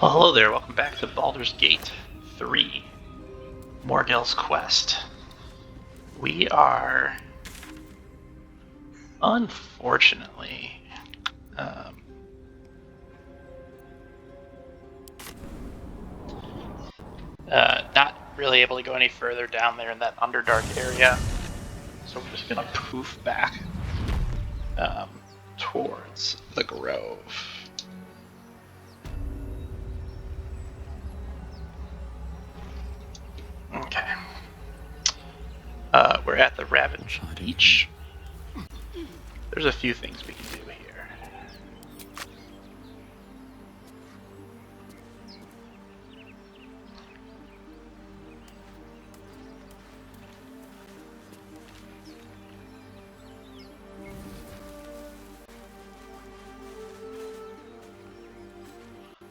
Well, hello there. Welcome back to Baldur's Gate 3, Moregill's Quest. We are, unfortunately, not really able to go any further down there in that Underdark area. So we're just going to poof back towards the Grove. Okay. We're at the Ravaged Beach. There's a few things we can do here.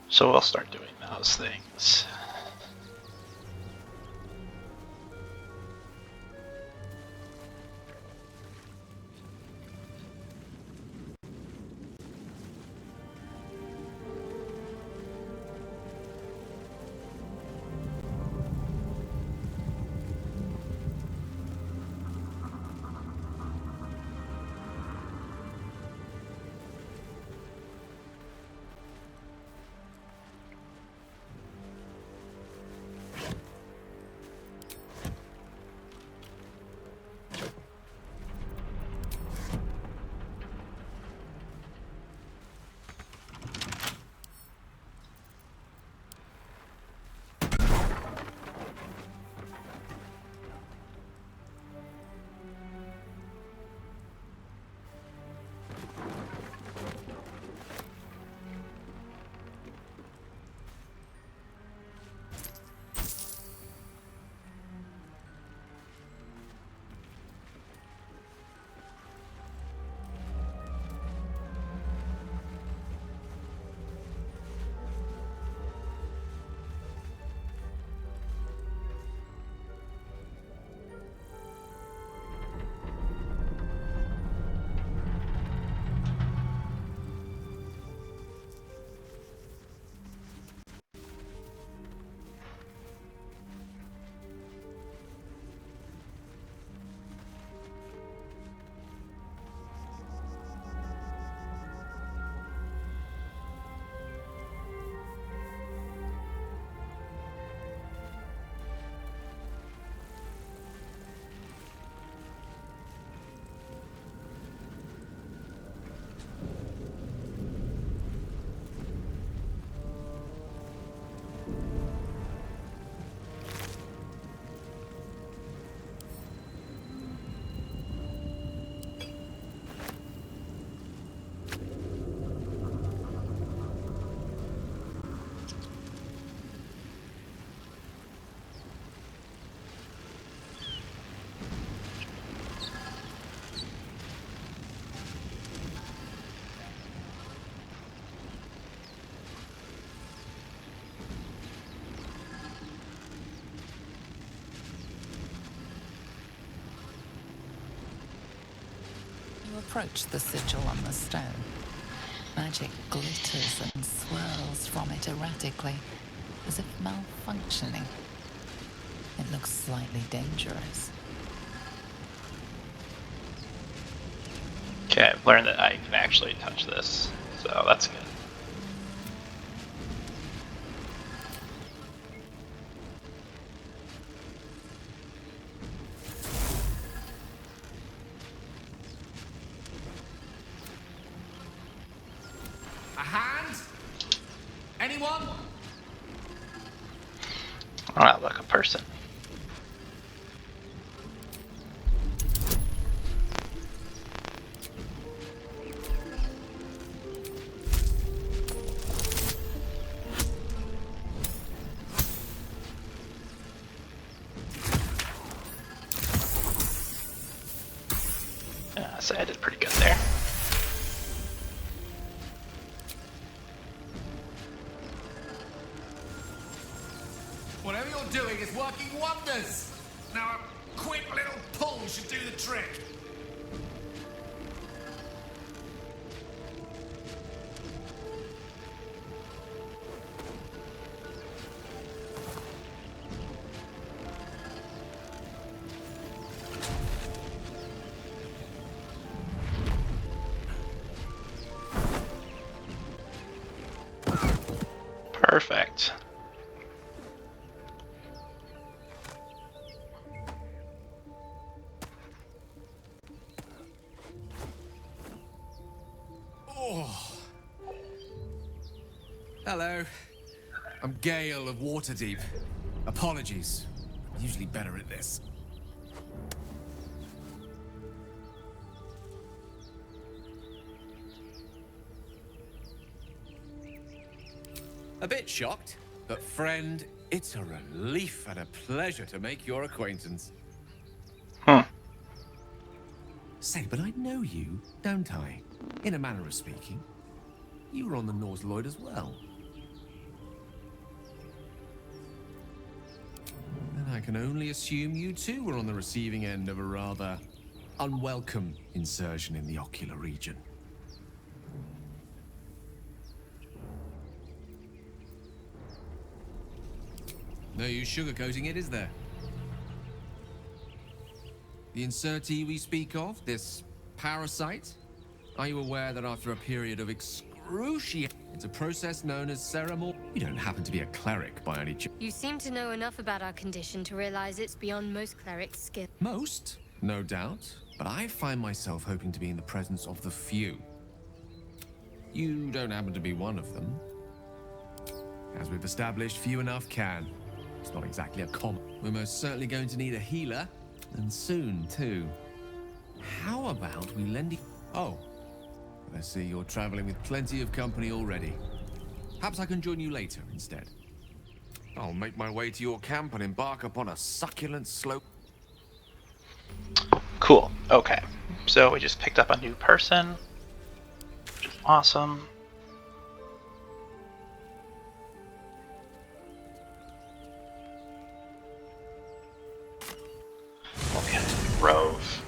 So we'll start doing those things. Approach the sigil on the stone. Magic glitters and swirls from it erratically, as if malfunctioning. It looks slightly dangerous. Okay, I've learned that I can actually touch this, so that's good. Oh, look, a person. So I did pretty good there. Whatever you're doing is working wonders! Now a quick little pull should do the trick. Perfect. Oh. Hello. I'm Gale of Waterdeep. Apologies. I'm usually better at this. A bit shocked, but friend, it's a relief and a pleasure to make your acquaintance. Say, but I know you, don't I? In a manner of speaking. You were on the Norse Lloyd as well. Then I can only assume you too were on the receiving end of a rather unwelcome insertion in the ocular region. No use sugarcoating it, is there? The insertee we speak of, this parasite, are you aware that after a period of excruciating... It's a process known as ceremony. You don't happen to be a cleric by any chance. You seem to know enough about our condition to realize it's beyond most clerics' skill. Most, no doubt, but I find myself hoping to be in the presence of the few. You don't happen to be one of them. As we've established, few enough can. It's not exactly a common. We're most certainly going to need a healer, and soon, too. How about we lend you... Oh, I see you're traveling with plenty of company already. Perhaps I can join you later instead. I'll make my way to your camp and embark upon a succulent slope. Cool. Okay. So we just picked up a new person, which is awesome. Okay, Rove.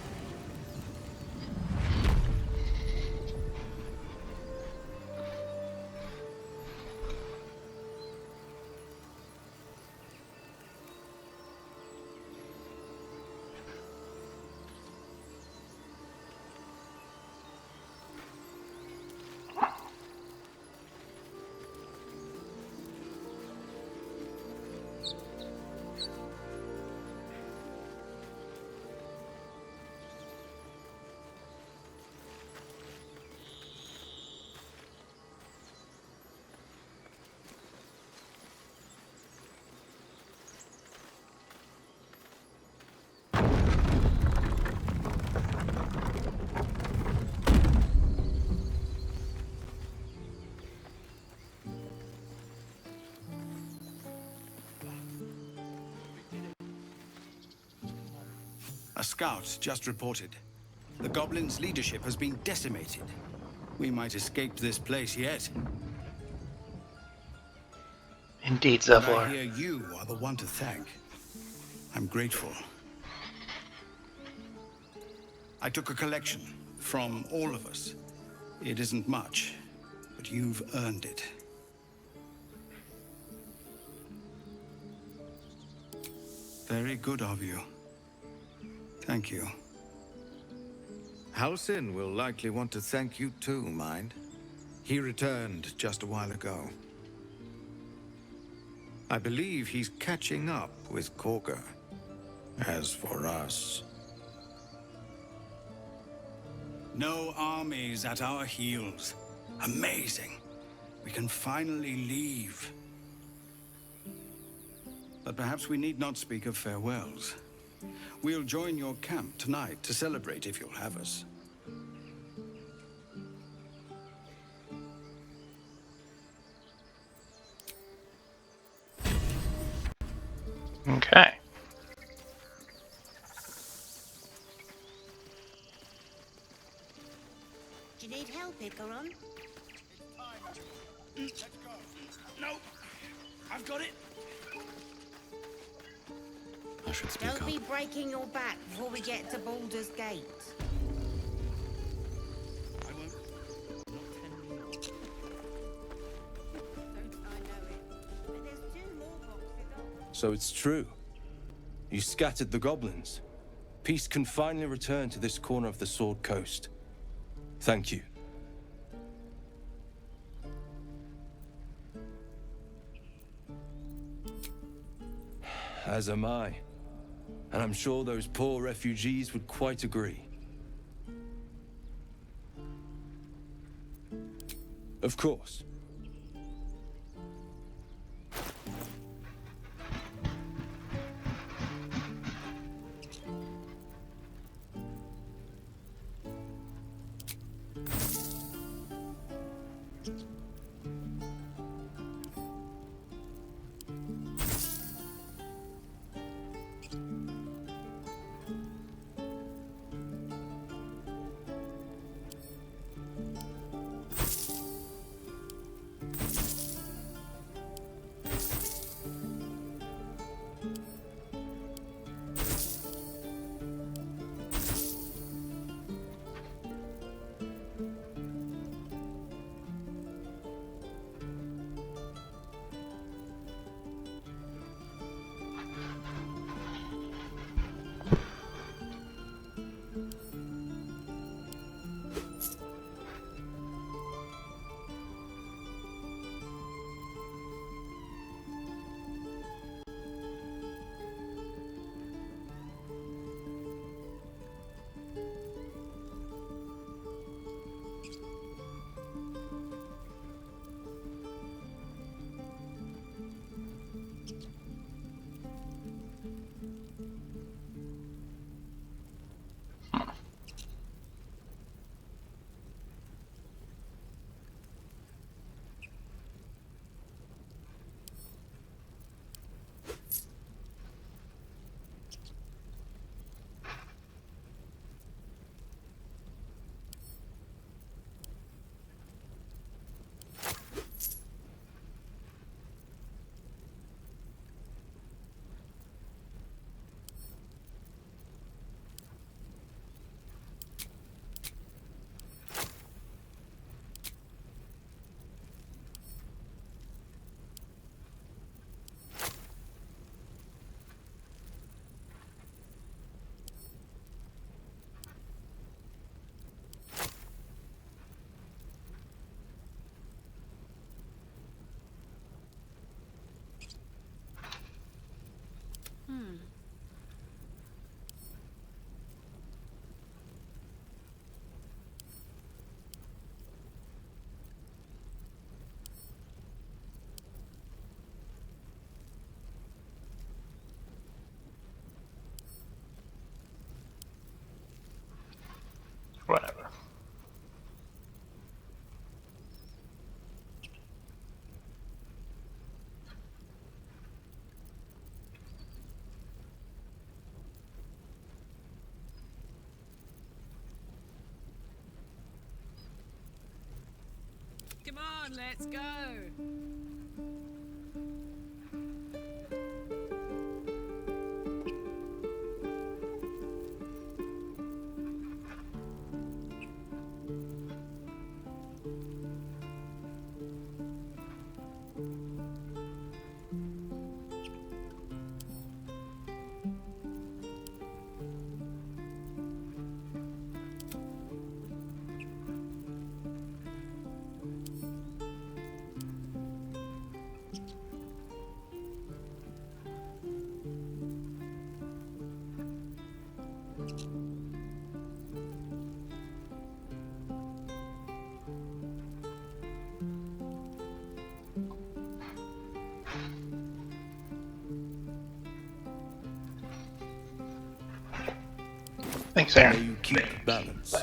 A scout just reported. The goblins' leadership has been decimated. We might escape this place yet. Indeed, And Zevlor. I hear you are the one to thank. I'm grateful. I took a collection from all of us. It isn't much, but you've earned it. Very good of you. Thank you. Halsin will likely want to thank you too, mind. He returned just a while ago. I believe he's catching up with Korga. As for us... No armies at our heels. Amazing. We can finally leave. But perhaps we need not speak of farewells. We'll join your camp tonight to celebrate if you'll have us. Okay. Do you need help, Icaron? Let's go. No, I've got it. I should speak Don't up. be breaking your back before we get to Baldur's Gate. I won't. Don't I know it? But there's 2 more boxes. So it's true. You scattered the goblins. Peace can finally return to this corner of the Sword Coast. Thank you. As am I. And I'm sure those poor refugees would quite agree. Of course. Whatever. Come on, let's go. Thanks, May Aaron. you keep balance.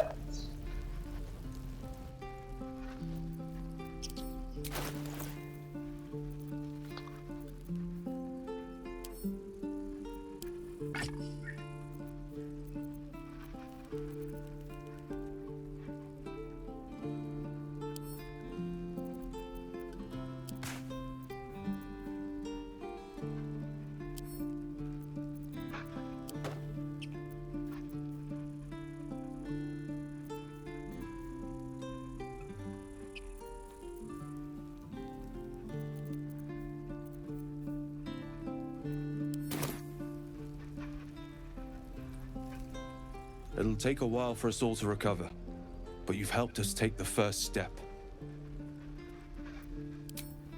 It'll take a while for us all to recover, but you've helped us take the first step.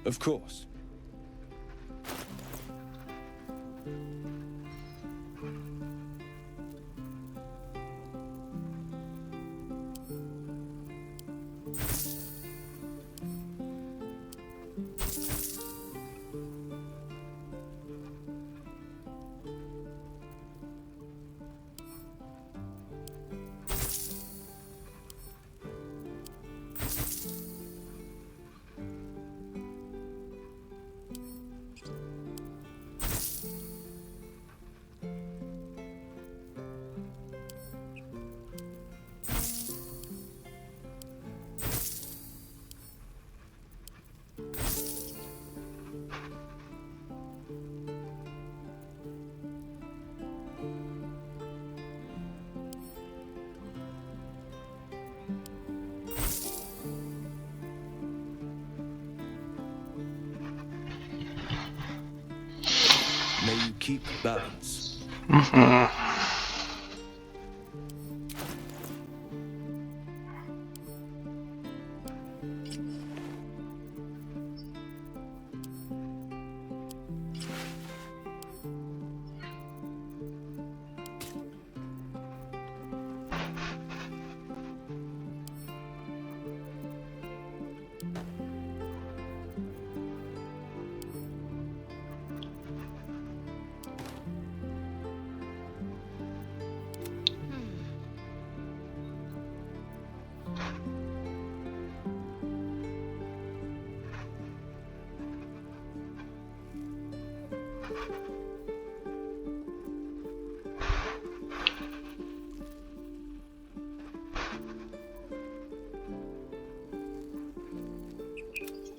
Of course. keep balance.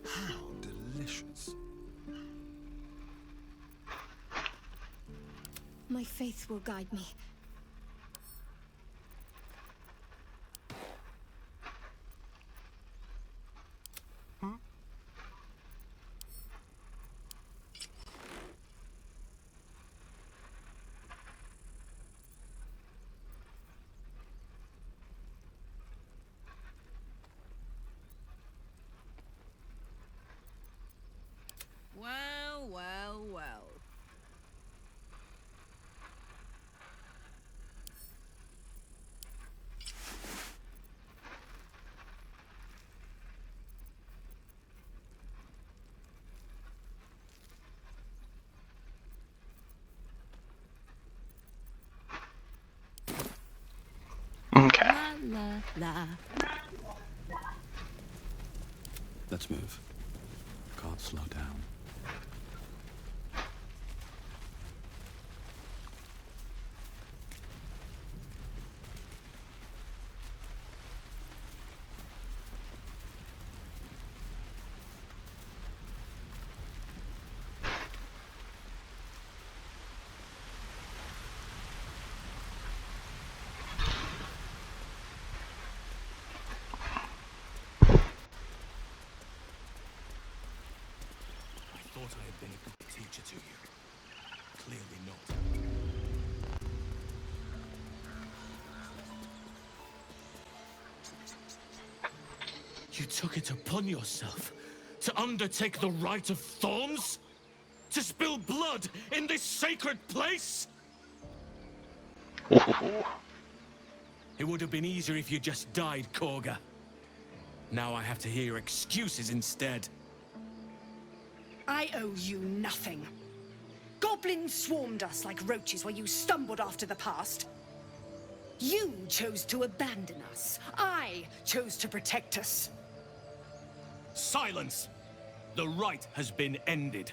How delicious. My faith will guide me. Well, well, well. Okay. La la la. Let's move. Can't slow down. I thought I had been a good teacher to you. Clearly not. You took it upon yourself to undertake the rite of thorns? To spill blood in this sacred place? It would have been easier if you just died, Korga. Now I have to hear your excuses instead. I owe you nothing. Goblins swarmed us like roaches while you stumbled after the past. You chose to abandon us. I chose to protect us. Silence! The rite has been ended.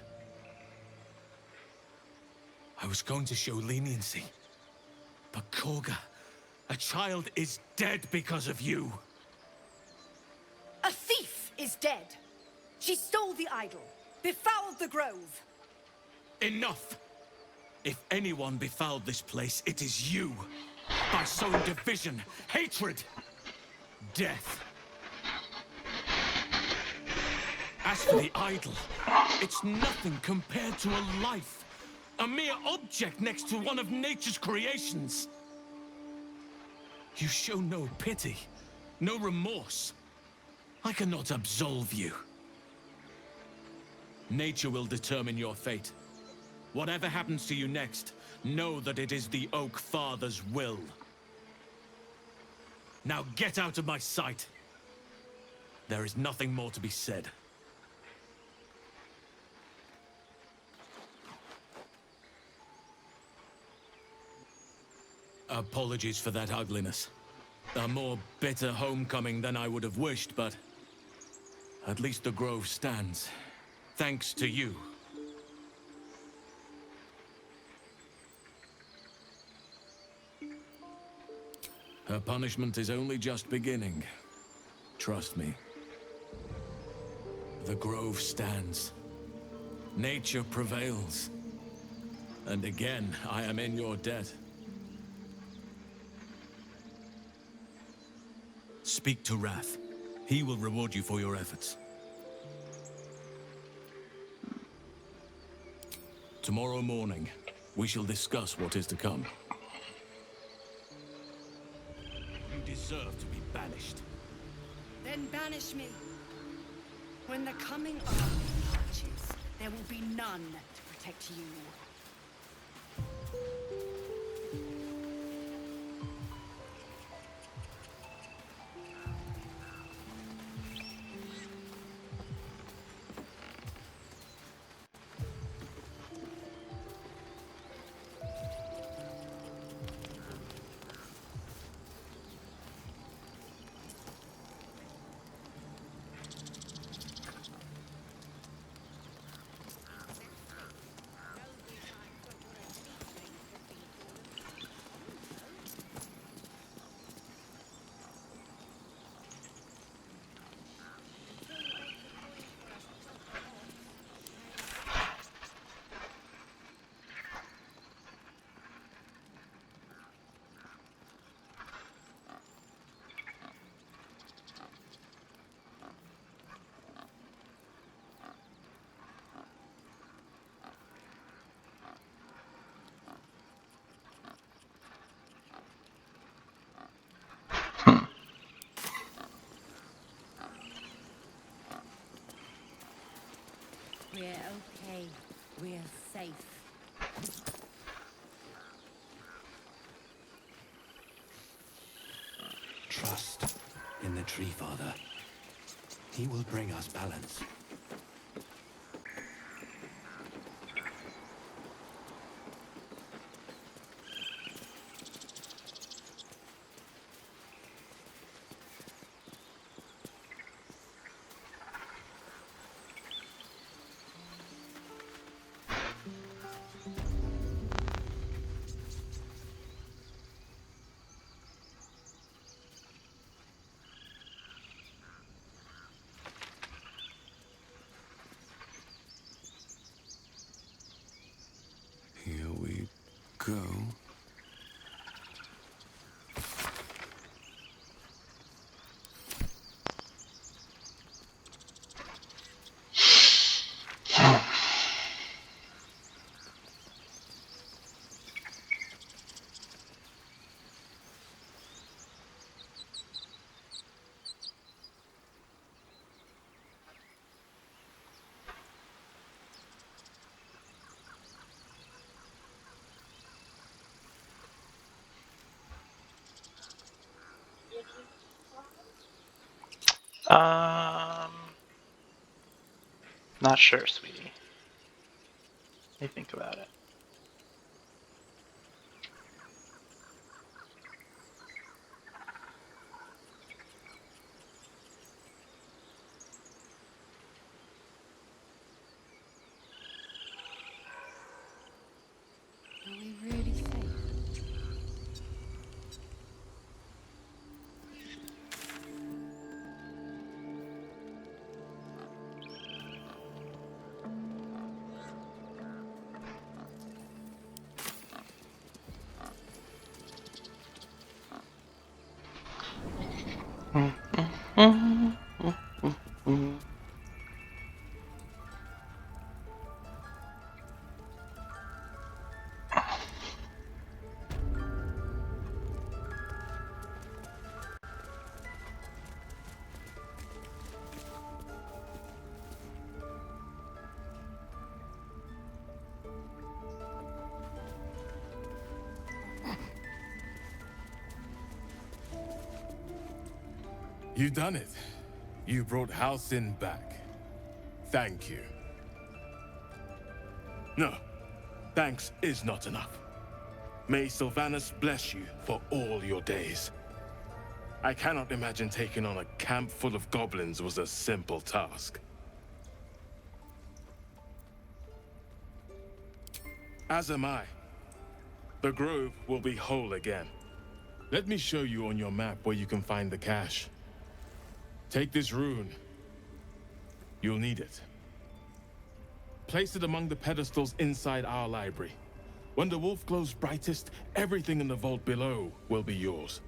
I was going to show leniency. But Korga, a child is dead because of you. A thief is dead. She stole the idol, befouled the grove. Enough! If anyone befouled this place, it is you. By sowing division, hatred, death. As for the idol, it's nothing compared to a life. A mere object next to one of nature's creations. You show no pity, no remorse. I cannot absolve you. Nature will determine your fate. Whatever happens to you next, know that it is the Oak Father's will. Now get out of my sight. There is nothing more to be said. Apologies for that ugliness. A more bitter homecoming than I would have wished, but at least the grove stands. Thanks to you. Her punishment is only just beginning. Trust me. The grove stands. Nature prevails. And again, I am in your debt. Speak to Wrath. He will reward you for your efforts. Tomorrow morning, We shall discuss what is to come. You deserve to be banished. Then banish me. When the coming army marches, there will be none to protect you. We're okay. We're safe. Trust in the Tree Father. He will bring us balance. Here we go. Not sure, sweetie. Let me think about it. Are we really safe? You've done it. You brought Halsin back. Thank you. No, thanks is not enough. May Sylvanas bless you for all your days. I cannot imagine taking on a camp full of goblins was a simple task. As am I. The grove will be whole again. Let me show you on your map where you can find the cache. Take this rune. You'll need it. Place it among the pedestals inside our library. When the wolf glows brightest, everything in the vault below will be yours.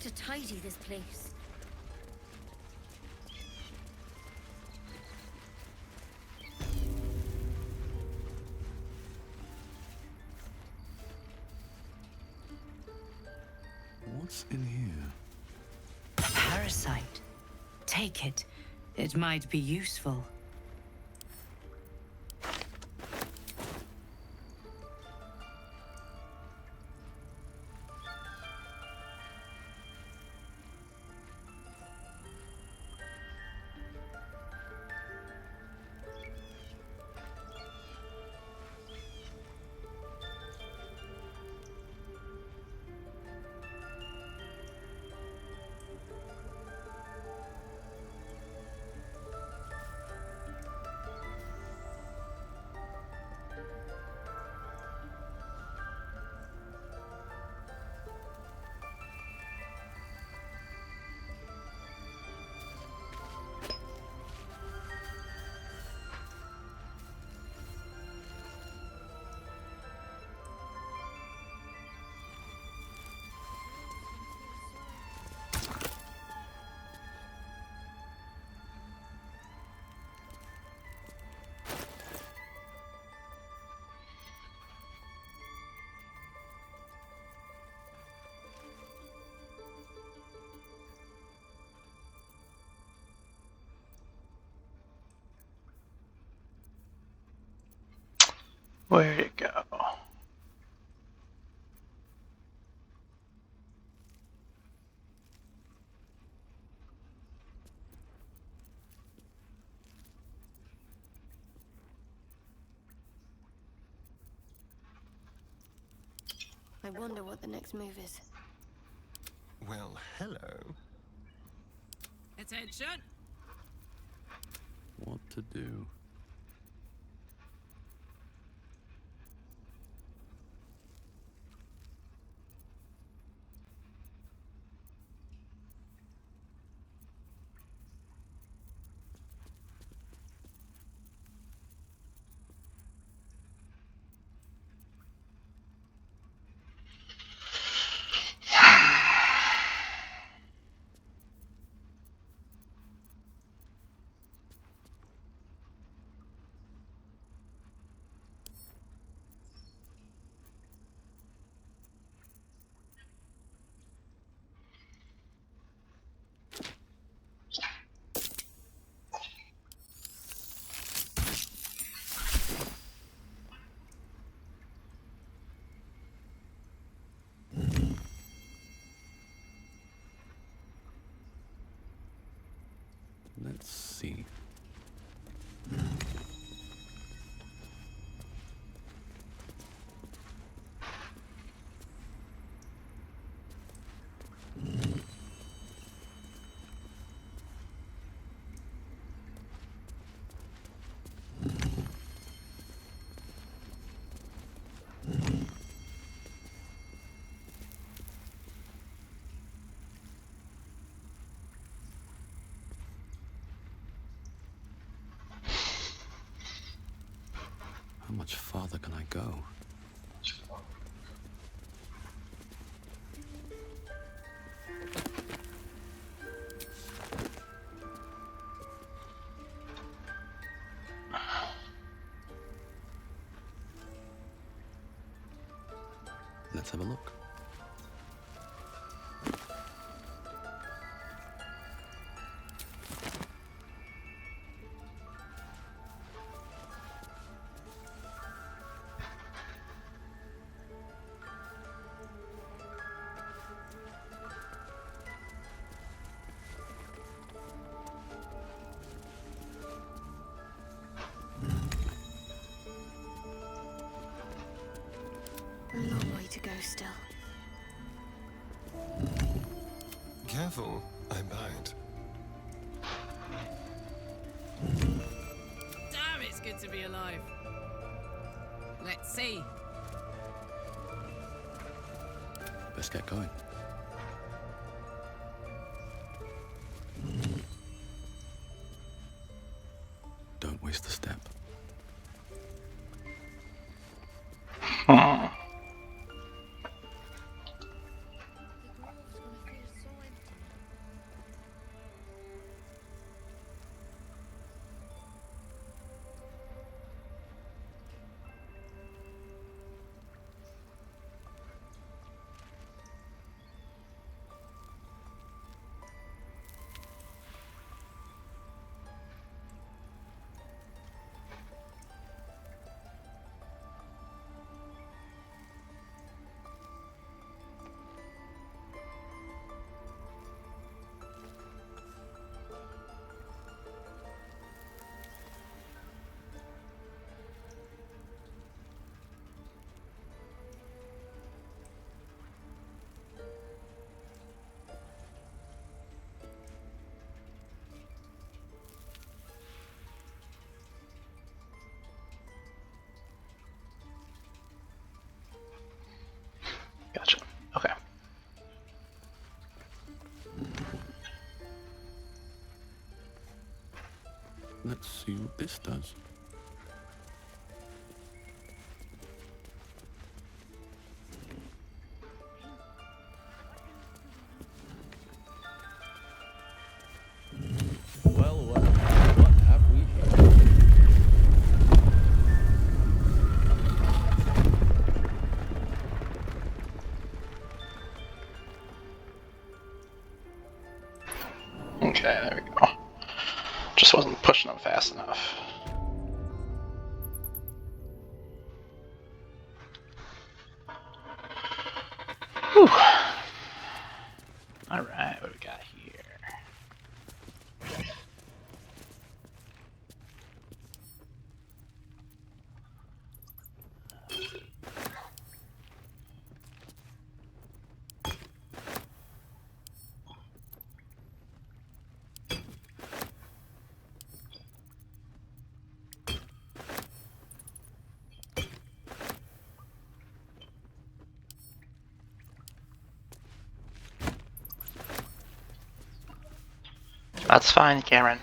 to tidy this place. What's in here? Parasite. Take it. It might be useful. Where'd it go? I wonder what the next move is. Well, hello. Attention! What to do? Let's see. How much farther can I go? Let's have a look. A long way to go still. Careful, I bite. Damn, it's good to be alive. Let's see. Let's get going. Don't waste a step. Let's see what this does. Well, what have we here? Okay, there we go. Just wasn't pushing them fast enough. Whew. Alright, what do we got here? That's fine, Cameron.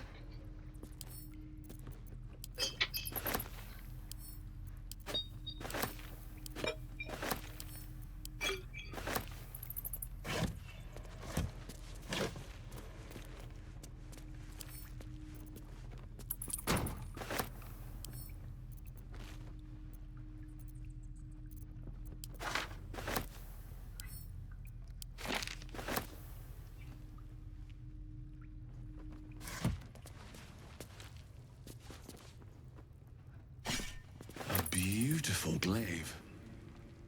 Beautiful glaive.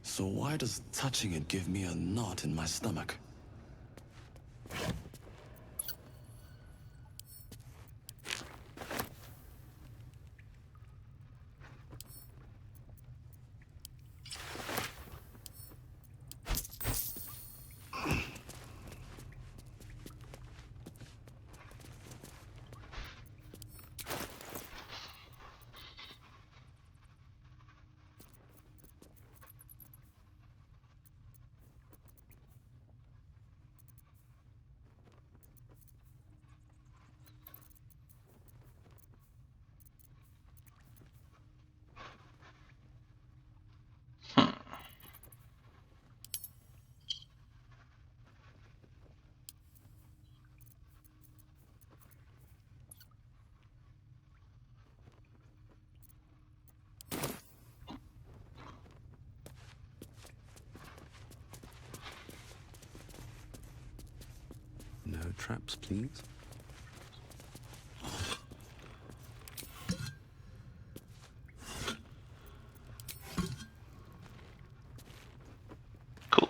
So why does touching it give me a knot in my stomach? No traps, please. Cool.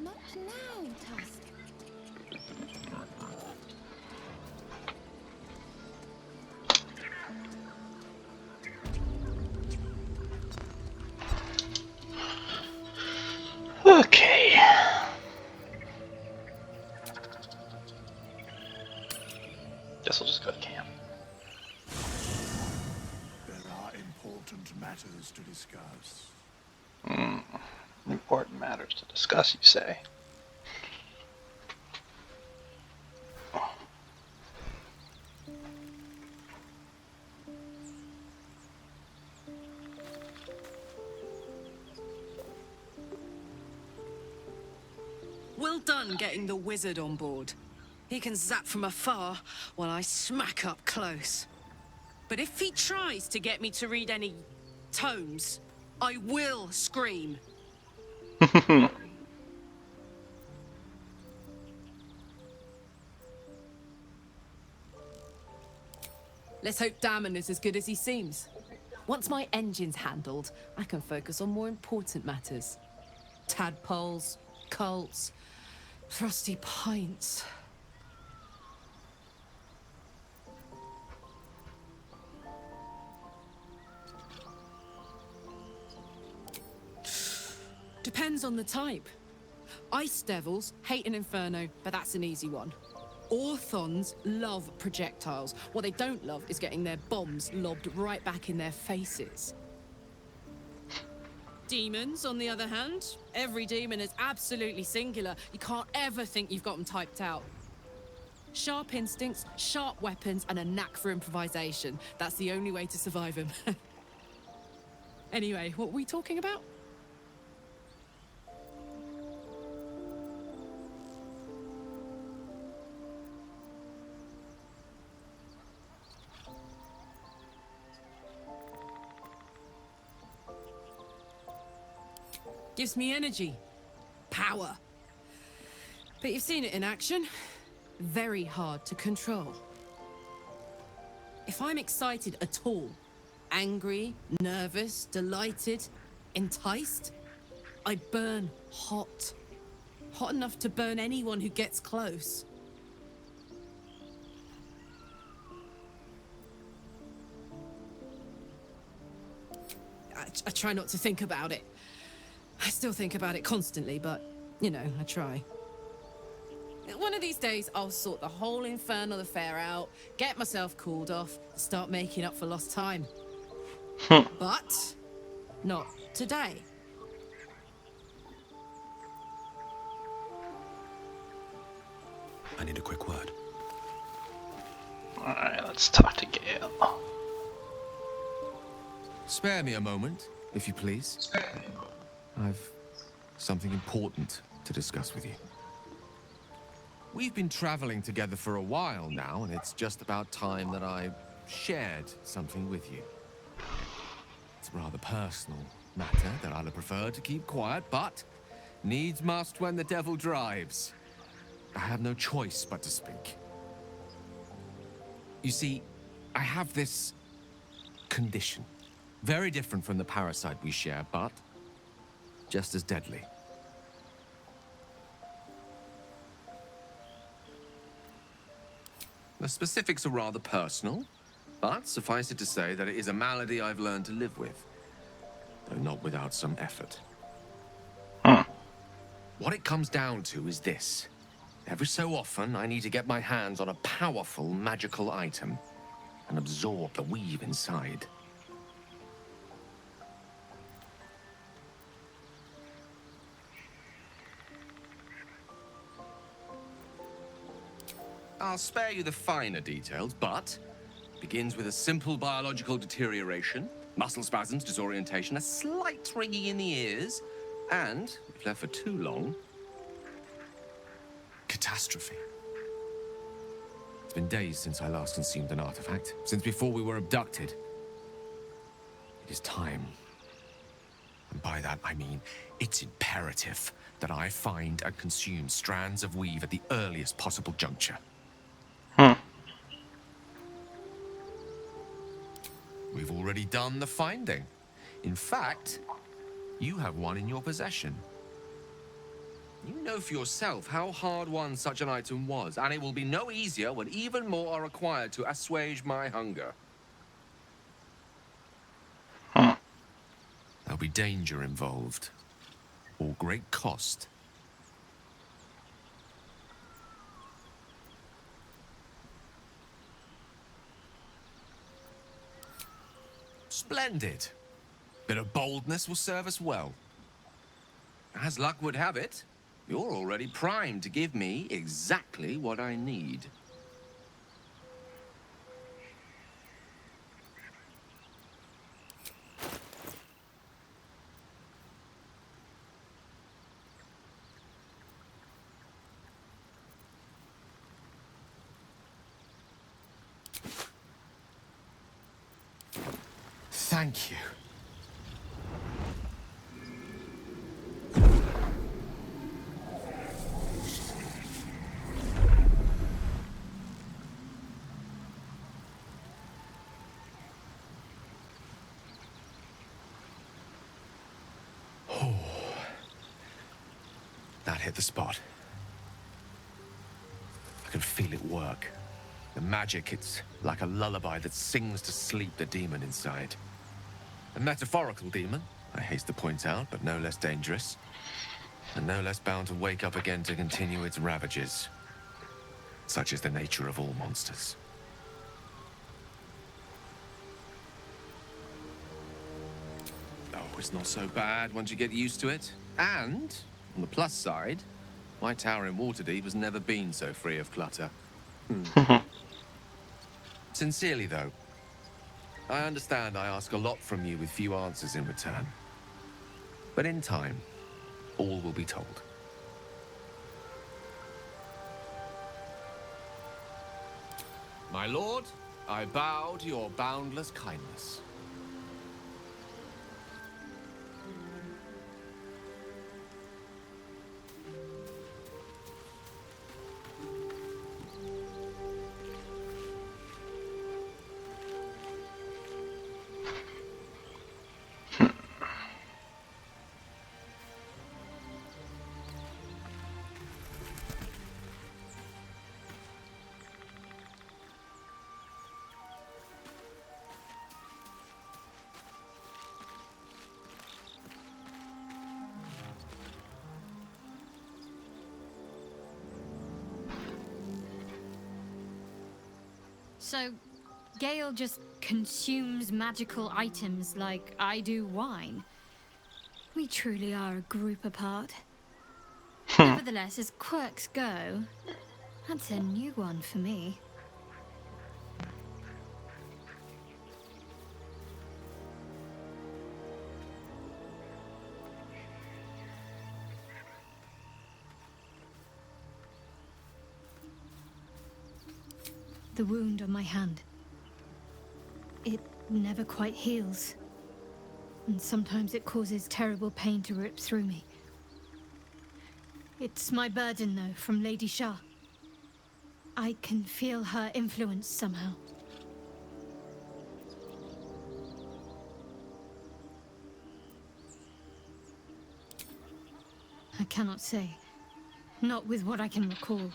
Not now, Tusk. Okay. Guess we'll just go to camp. There are important matters to discuss. Important matters to discuss, you say? Well done getting the wizard on board. He can zap from afar, while I smack up close. But if he tries to get me to read any tomes, I will scream. Let's hope Damon is as good as he seems. Once my engine's handled, I can focus on more important matters. Tadpoles, cults, frosty pints. Depends on the type. Ice devils hate an inferno, but that's an easy one. Orthons love projectiles. What they don't love is getting their bombs lobbed right back in their faces. Demons, on the other hand, every demon is absolutely singular. You can't ever think you've got them typed out. Sharp instincts, sharp weapons, and a knack for improvisation. That's the only way to survive them. Anyway, what were we talking about? Gives me energy. Power. But you've seen it in action. Very hard to control. If I'm excited at all, angry, nervous, delighted, enticed, I burn hot. Hot enough to burn anyone who gets close. I try not to think about it. I still think about it constantly, but, you know, I try. One of these days, I'll sort the whole infernal affair out, get myself cooled off, start making up for lost time. But not today. I need a quick word. Alright, let's talk to Gale. Spare me a moment, if you please. I've something important to discuss with you. We've been traveling together for a while now, and it's just about time that I shared something with you. It's a rather personal matter that I'd have preferred to keep quiet, but needs must when the devil drives. I have no choice but to speak. You see, I have this condition. Very different from the parasite we share, but just as deadly. The specifics are rather personal, but suffice it to say that it is a malady I've learned to live with, though not without some effort. What it comes down to is this. Every so often, I need to get my hands on a powerful magical item and absorb the weave inside. I'll spare you the finer details, but it begins with a simple biological deterioration, muscle spasms, disorientation, a slight ringing in the ears, and, if left for too long, catastrophe. It's been days since I last consumed an artifact, since before we were abducted. It is time. And by that I mean, it's imperative that I find and consume strands of weave at the earliest possible juncture. We've already done the finding. In fact, you have one in your possession. You know for yourself how hard-won such an item was, and it will be no easier when even more are required to assuage my hunger. There'll be danger involved, or great cost. Splendid. Bit of boldness will serve us well. As luck would have it, you're already primed to give me exactly what I need. Thank you. hit the spot. I can feel it work. The magic, it's like a lullaby that sings to sleep the demon inside. A metaphorical demon, I haste to point out, but no less dangerous. And no less bound to wake up again to continue its ravages. Such is the nature of all monsters. Oh, it's not so bad once you get used to it. And, on the plus side, my tower in Waterdeep has never been so free of clutter. Sincerely, though, I understand I ask a lot from you with few answers in return. But in time, all will be told. My lord, I bow to your boundless kindness. So, Gale just consumes magical items like I do wine. We truly are a group apart. Nevertheless, as quirks go, that's a new one for me. The wound on my hand. It never quite heals. And sometimes it causes terrible pain to rip through me. It's my burden, though, from Lady Shah. I can feel her influence somehow. I cannot say. Not with what I can recall.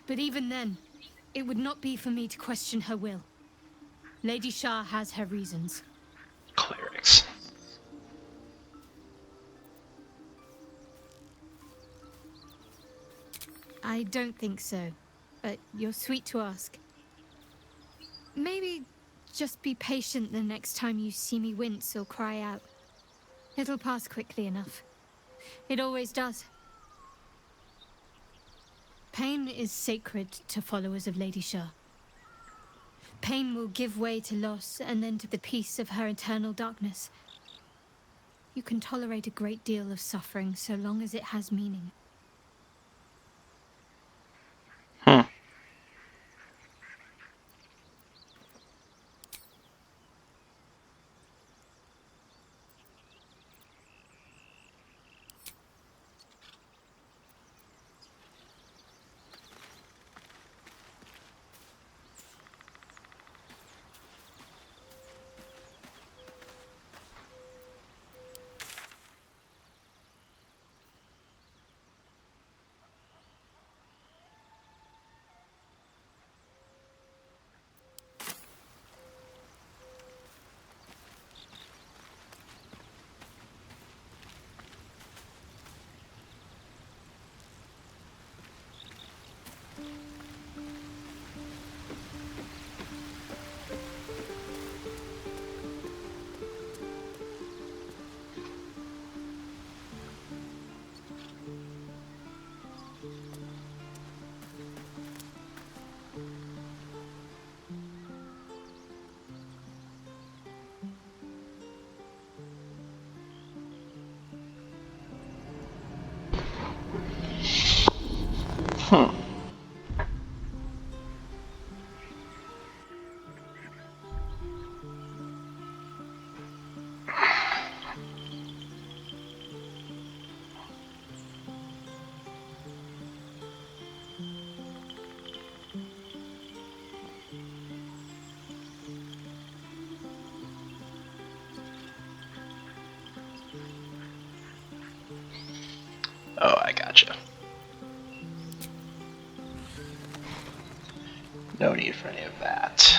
But even then, it would not be for me to question her will. Lady Shah has her reasons. Clerics. I don't think so, but you're sweet to ask. Maybe just be patient the next time you see me wince or cry out. It'll pass quickly enough. It always does. Pain is sacred to followers of Lady Shah. Pain will give way to loss and then to the peace of her eternal darkness. You can tolerate a great deal of suffering so long as it has meaning. Oh, I got Gotcha. No need for any of that.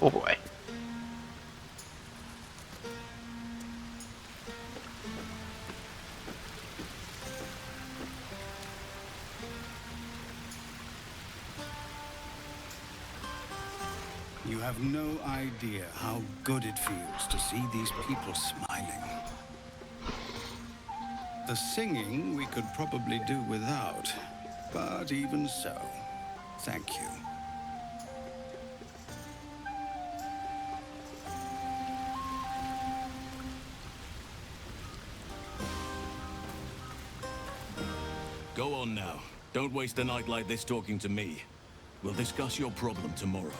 Oh boy. You have no idea how good it feels to see these people smiling. The singing we could probably do without, but even so, thank you. Go on now. Don't waste a night like this talking to me. We'll discuss your problem tomorrow.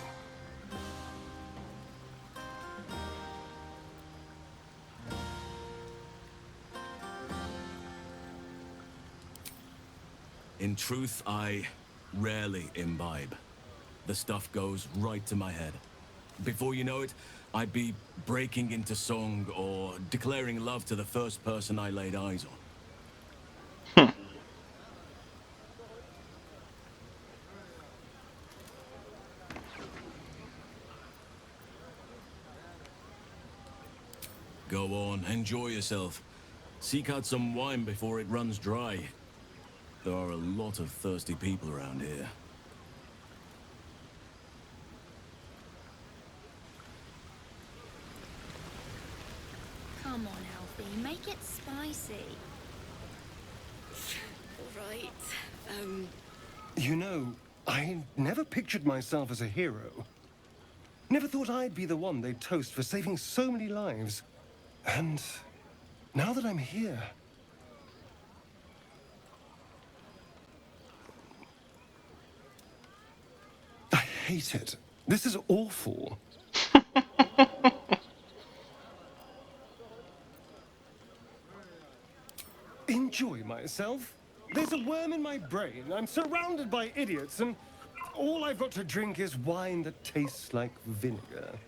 In truth, I rarely imbibe. The stuff goes right to my head. Before you know it, I'd be breaking into song or declaring love to the first person I laid eyes on. Go on, enjoy yourself. Seek out some wine before it runs dry. There are a lot of thirsty people around here. Come on, Alfie, make it spicy. All right. You know, I never pictured myself as a hero. Never thought I'd be the one they'd toast for saving so many lives. And now that I'm here... I hate it. This is awful. Enjoy myself? There's a worm in my brain. I'm surrounded by idiots, and all I've got to drink is wine that tastes like vinegar.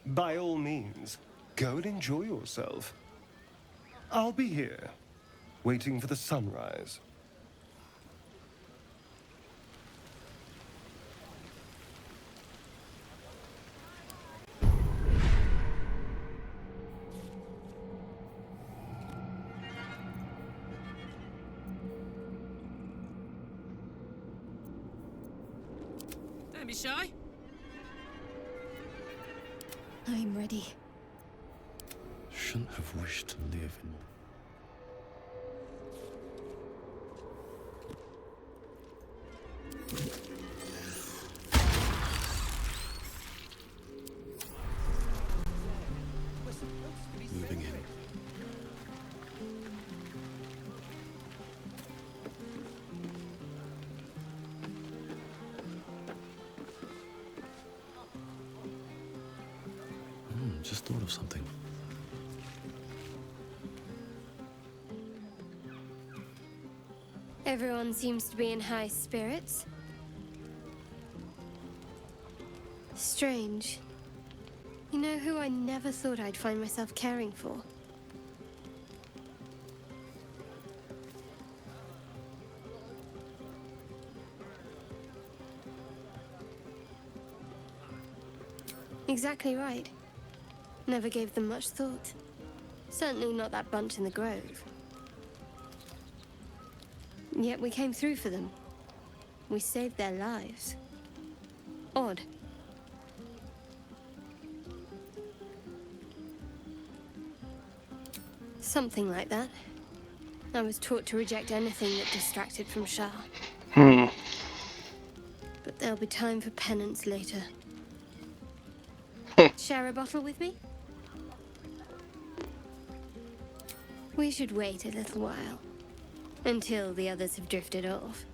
By all means, go and enjoy yourself. I'll be here, waiting for the sunrise. Don't be shy. I'm ready. Shouldn't have wished to live in... Moving in. Just thought of something. Everyone seems to be in high spirits. Strange. You know who I never thought I'd find myself caring for? Exactly right. Never gave them much thought. Certainly not that bunch in the grove. Yet we came through for them. We saved their lives. Odd. Something like that. I was taught to reject anything that distracted from Shah. But there'll be time for penance later. Share a bottle with me? We should wait a little while. Until the others have drifted off.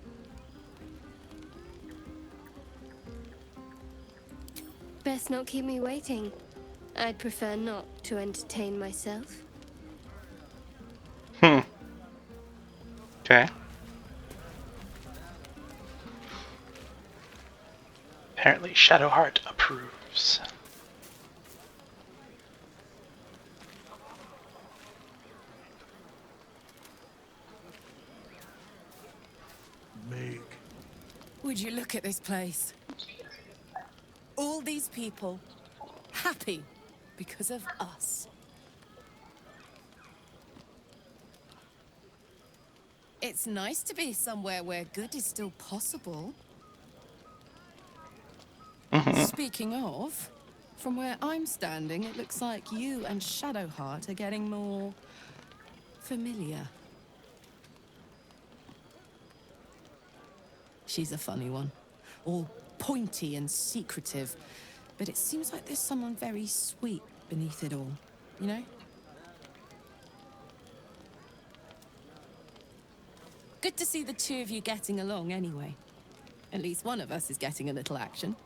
Best not keep me waiting. I'd prefer not to entertain myself. Okay. Apparently Shadowheart approves. Meg. Would you look at this place? All these people happy because of us. It's nice to be somewhere where good is still possible. Speaking of, from where I'm standing, it looks like you and Shadowheart are getting more familiar. She's a funny one, all pointy and secretive, but it seems like there's someone very sweet beneath it all, you know? Good to see the two of you getting along anyway. At least one of us is getting a little action.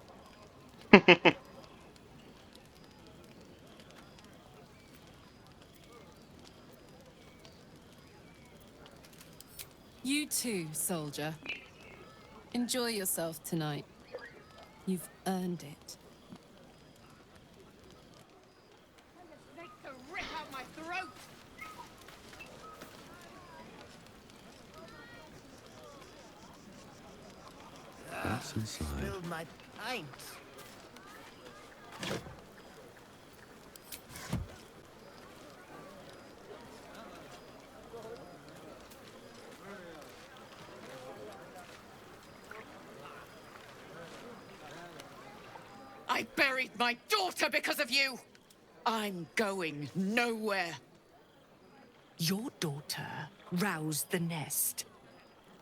You too, soldier. Enjoy yourself tonight. You've earned it. What's inside? Spilled my pint. I buried my daughter because of you! I'm going nowhere. Your daughter roused the nest.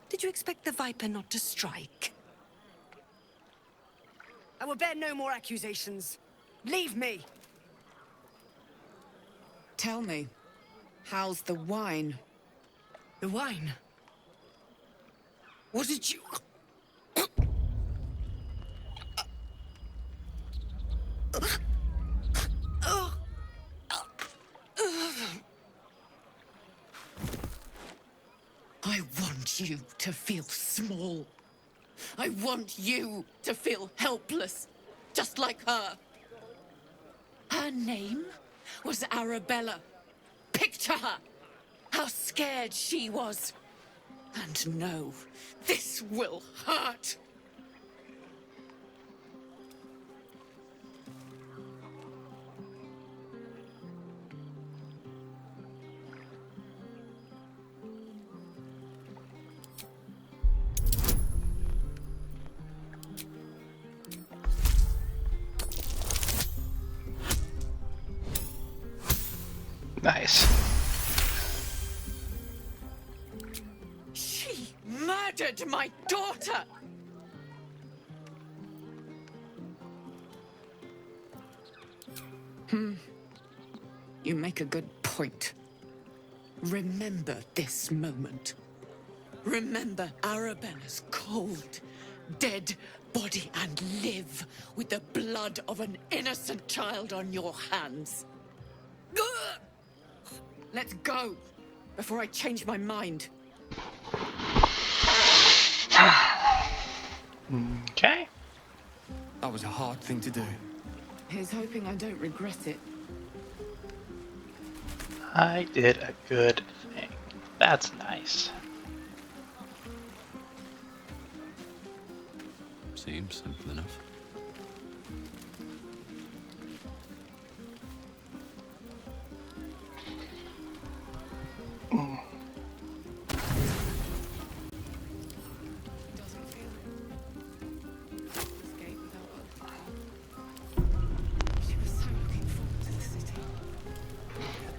Did you expect the Viper not to strike? I will bear no more accusations. Leave me! Tell me, how's the wine? The wine? What did you... I want you to feel small. I want you to feel helpless, just like her. Her name was Arabella. Picture her, how scared she was. And no, this will hurt. Nice. She murdered my daughter! You make a good point. Remember this moment. Remember Arabella's cold, dead body and live with the blood of an innocent child on your hands. Let's go, before I change my mind. Okay. That was a hard thing to do. Here's hoping I don't regret it. I did a good thing. That's nice. Seems simple enough.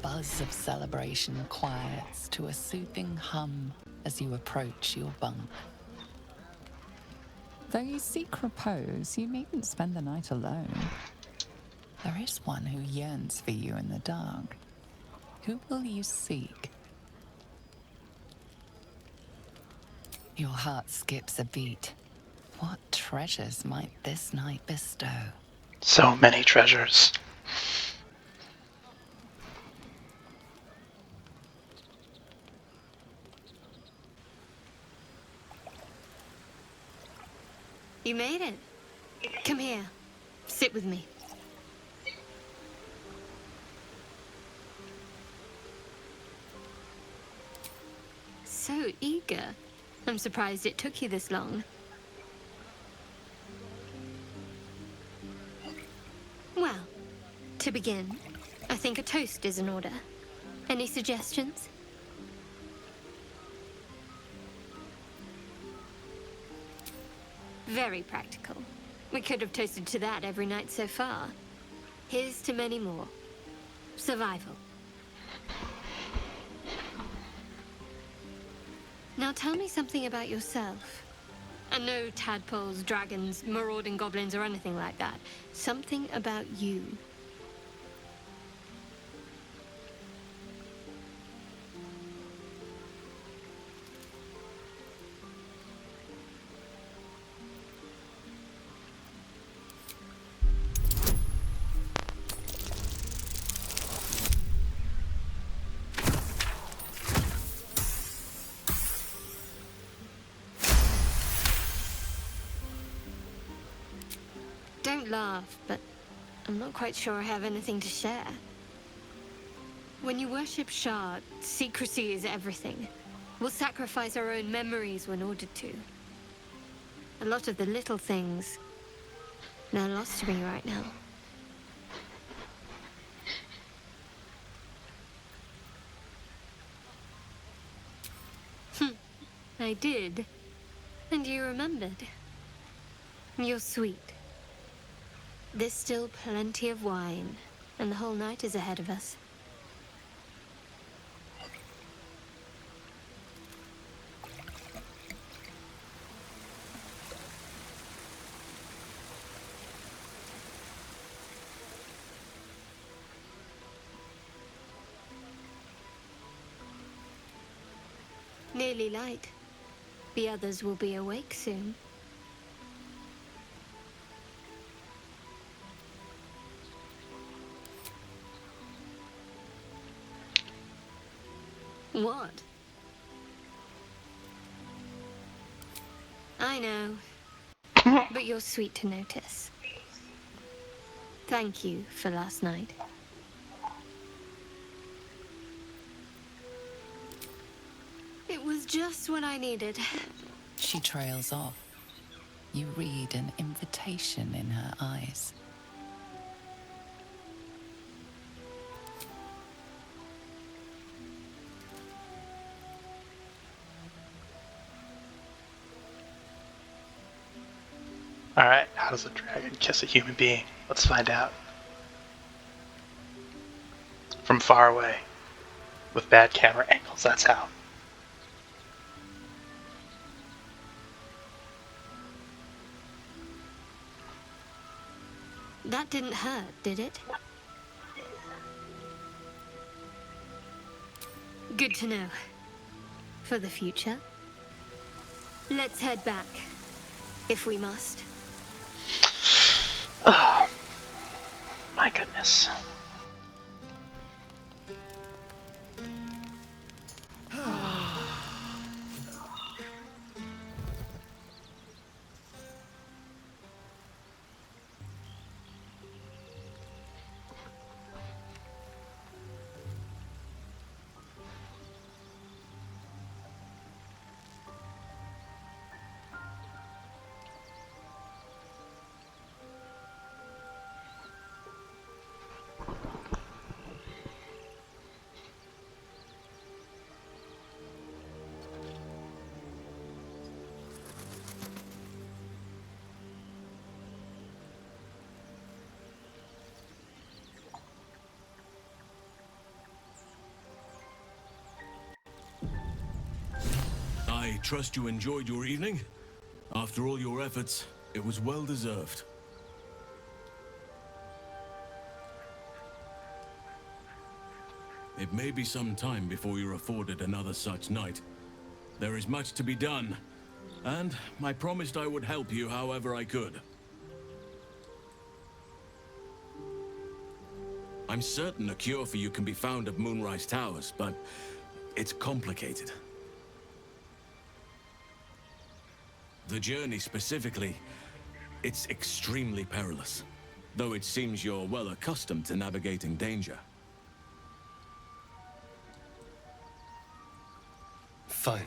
Buzz of celebration quiets to a soothing hum as you approach your bunk. Though you seek repose, you needn't spend the night alone. There is one who yearns for you in the dark. Who will you seek Your heart skips a beat. What treasures might this night bestow? So many treasures. You made it. Come here. Sit with me. So eager. I'm surprised it took you this long. Well, to begin, I think a toast is in order. Any suggestions? Very practical. We could have toasted to that every night so far. Here's to many more. Survival. Now tell me something about yourself. And no tadpoles, dragons, marauding goblins, or anything like that. Something about you. Don't laugh, but I'm not quite sure I have anything to share. When you worship Shah, secrecy is everything. We'll sacrifice our own memories when ordered to. A lot of the little things, they're lost to me right now. I did. And you remembered. You're sweet. There's still plenty of wine, and the whole night is ahead of us. Nearly light. The others will be awake soon. What? I know. But you're sweet to notice. Thank you for last night. It was just what I needed. She trails off. You read an invitation in her eyes. Alright, how does a dragon kiss a human being? Let's find out. From far away. With bad camera angles, that's how. That didn't hurt, did it? Good to know. For the future. Let's head back. If we must. Oh, my goodness. I trust you enjoyed your evening. After all your efforts, it was well deserved. It may be some time before you're afforded another such night. There is much to be done, And I promised I would help you however I could. I'm certain a cure for you can be found at Moonrise Towers, but it's complicated. The journey specifically, it's extremely perilous, though it seems you're well accustomed to navigating danger. Finally,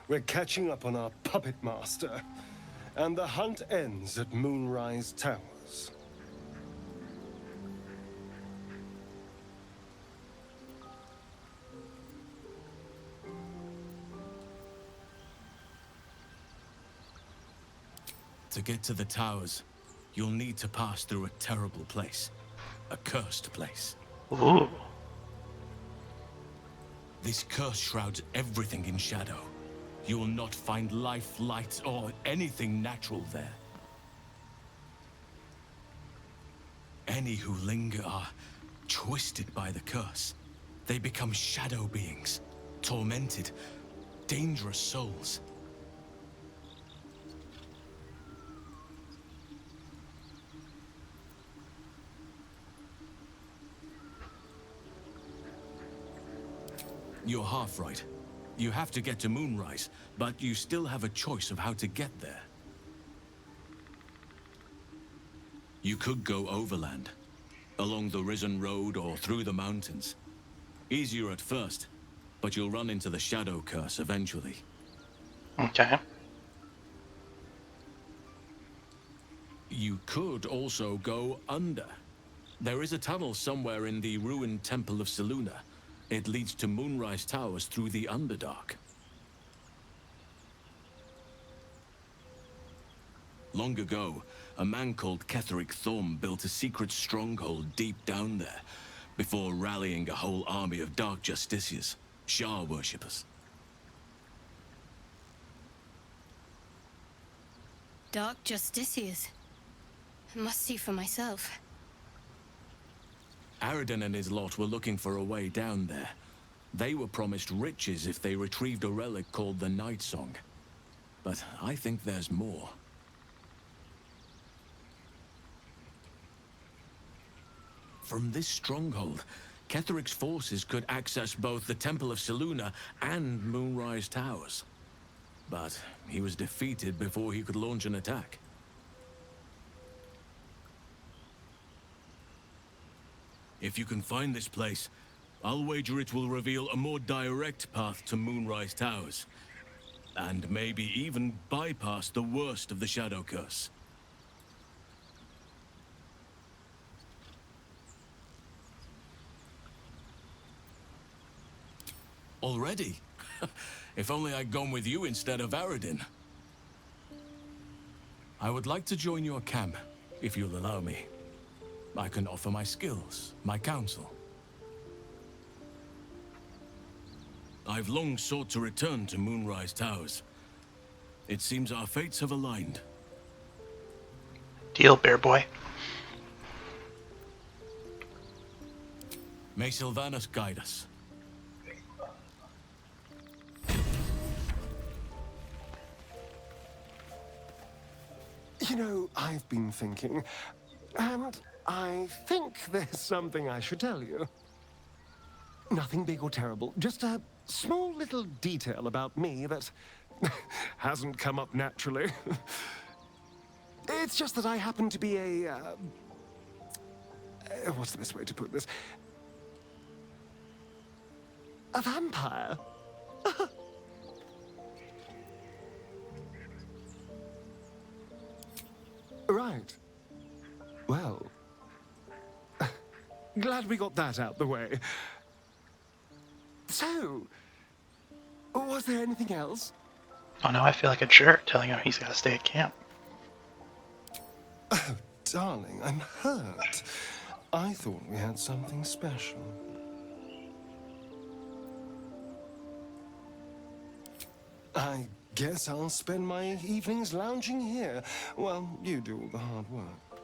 we're catching up on our puppet master, and the hunt ends at Moonrise Towers. To get to the towers, you'll need to pass through a terrible place. A cursed place. Ooh. This curse shrouds everything in shadow. You will not find life, light, or anything natural there. Any who linger are twisted by the curse. They become shadow beings, tormented, dangerous souls. You're half right. You have to get to Moonrise, but you still have a choice of how to get there. You could go overland, along the Risen Road or through the mountains. Easier at first, but you'll run into the Shadow Curse eventually. Okay. You could also go under. There is a tunnel somewhere in the ruined Temple of Selûne. It leads to Moonrise Towers through the Underdark. Long ago, a man called Ketheric Thorm built a secret stronghold deep down there, before rallying a whole army of Dark Justiciars, Shah worshippers. Dark Justiciars. I must see for myself. Aradin and his lot were looking for a way down there. They were promised riches if they retrieved a relic called the Night Song. But I think there's more. From this stronghold, Ketheric's forces could access both the Temple of Selûne and Moonrise Towers. But he was defeated before he could launch an attack. If you can find this place, I'll wager it will reveal a more direct path to Moonrise Towers. And maybe even bypass the worst of the Shadow Curse. Already? If only I'd gone with you instead of Aradin. I would like to join your camp, if you'll allow me. I can offer my skills, my counsel. I've long sought to return to Moonrise Towers. It seems our fates have aligned. Deal, bear boy. May Sylvanas guide us. You know, I've been thinking, and I think there's something I should tell you. Nothing big or terrible, just a small little detail about me that hasn't come up naturally. It's just that I happen to be a... what's the best way to put this? A vampire. Right. Well, glad we got that out the way. So, was there anything else? Oh no, I feel like a jerk telling him he's got to stay at camp. Oh, darling, I'm hurt. I thought we had something special. I guess I'll spend my evenings lounging here while you do all the hard work.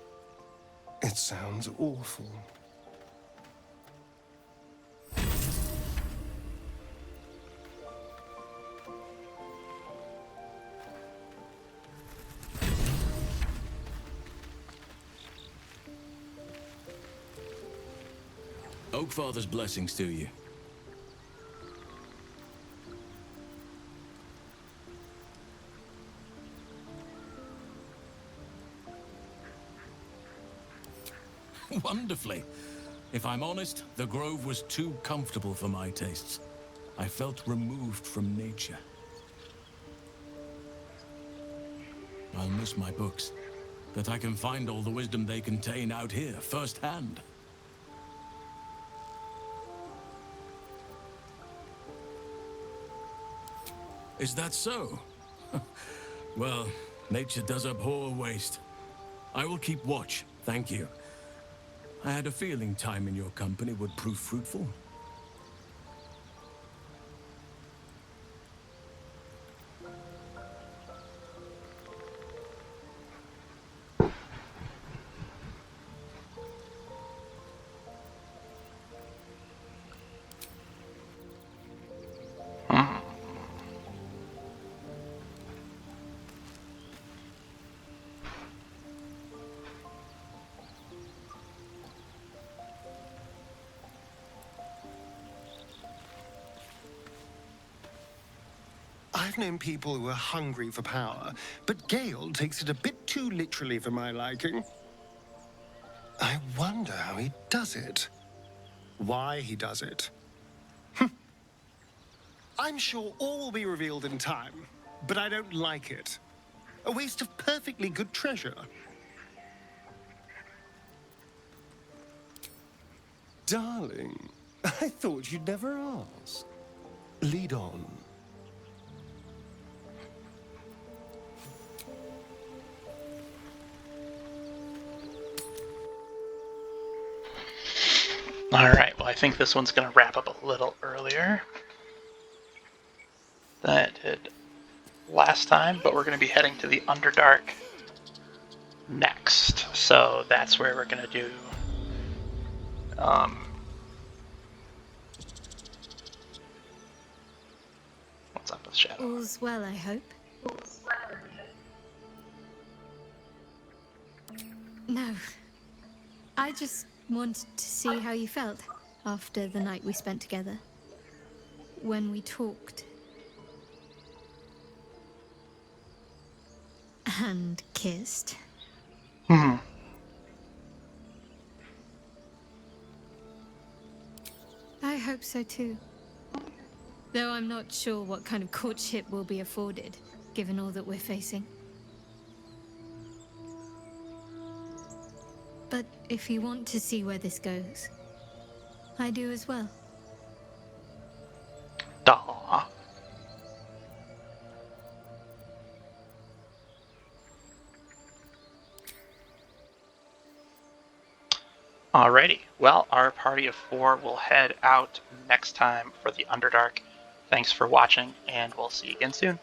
It sounds awful. Oakfather's blessings to you. Wonderfully. If I'm honest, the grove was too comfortable for my tastes. I felt removed from nature. I'll miss my books, but I can find all the wisdom they contain out here firsthand. Is that so? Well, nature does abhor waste. I will keep watch, thank you. I had a feeling time in your company would prove fruitful. I've known people who are hungry for power, but Gale takes it a bit too literally for my liking. I wonder how he does it. Why he does it. I'm sure all will be revealed in time, but I don't like it. A waste of perfectly good treasure. Darling, I thought you'd never ask. Lead on. Alright, well I think this one's going to wrap up a little earlier than it did last time, but we're going to be heading to the Underdark next. So that's where we're going to do what's up with Shadow? All's well, I hope. No. I just wanted to see how you felt after the night we spent together. When we talked. And kissed. Hmm. I hope so too. Though I'm not sure what kind of courtship will be afforded, given all that we're facing. But if you want to see where this goes, I do as well. Daw. Alrighty, well, our party of 4 will head out next time for the Underdark. Thanks for watching, and we'll see you again soon.